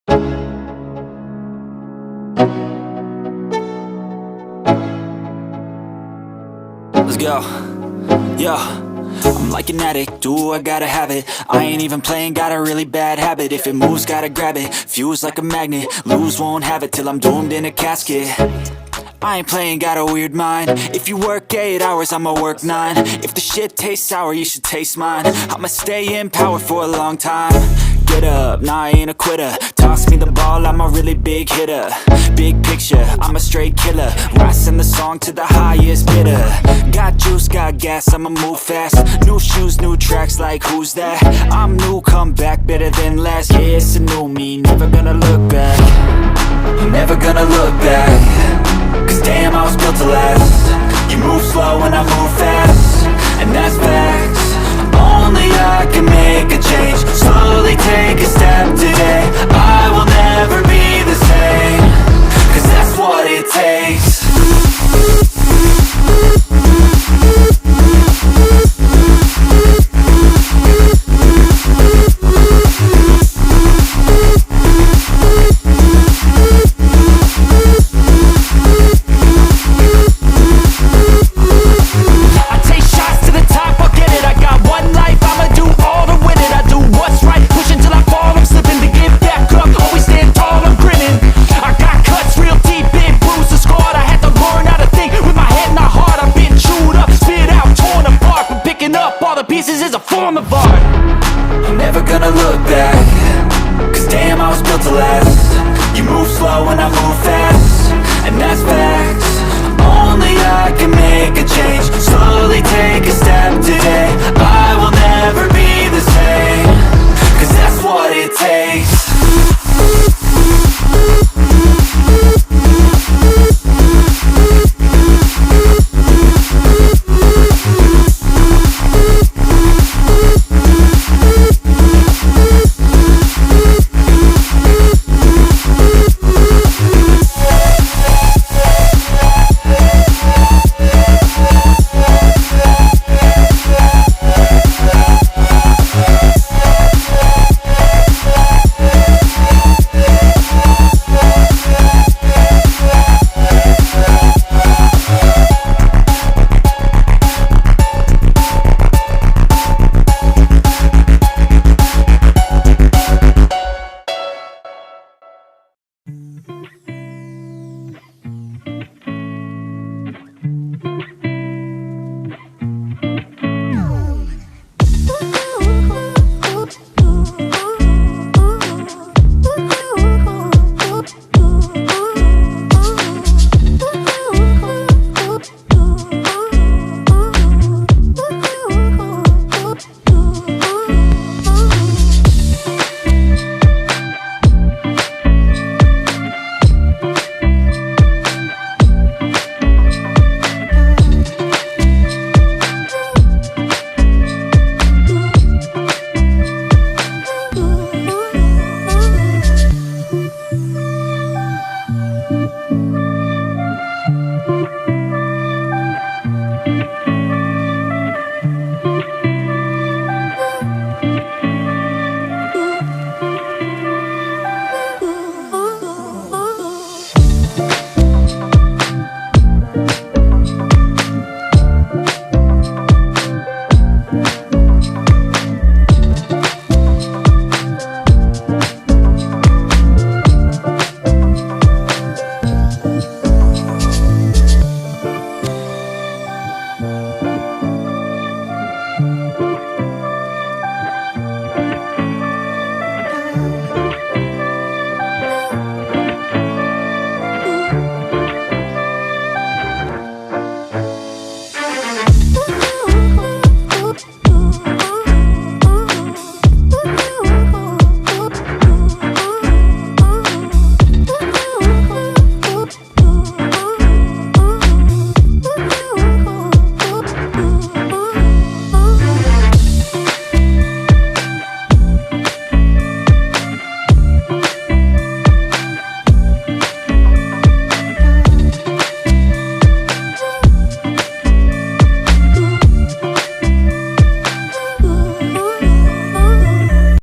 Let's go. Yo, I'm like an addict, do I gotta have it. I ain't even playing, got a really bad habit. If it moves, gotta grab it, fuse like a magnet. Lose, won't have it till I'm doomed in a casket. I ain't playing, got a weird mind. If you work 8 hours, I'ma work 9. If the shit tastes sour, you should taste mine. I'ma stay in power for a long time. Get up, nah, I ain't a quitter. Toss me the ball, I'm a really big hitter. Big picture, I'm a straight killer. Rising the song to the highest bidder. Got juice, got gas, I'ma move fast. New shoes, new tracks, like who's that? I'm new, come back, better than last. Yeah, it's a new me, never gonna look back. Never gonna look back. Cause damn, I was built to last. You move slow and I move fast, and that's facts. Only I can make a change. Slowly take a step today. I will never be the same. Cause that's what it takes. Is a form of art. I'm never gonna look back. Cause damn, I was built to last. You move slow and I move fast, and that's facts. Only I can make a change. Slowly take a step today. I will never be the same. Cause that's what it takes.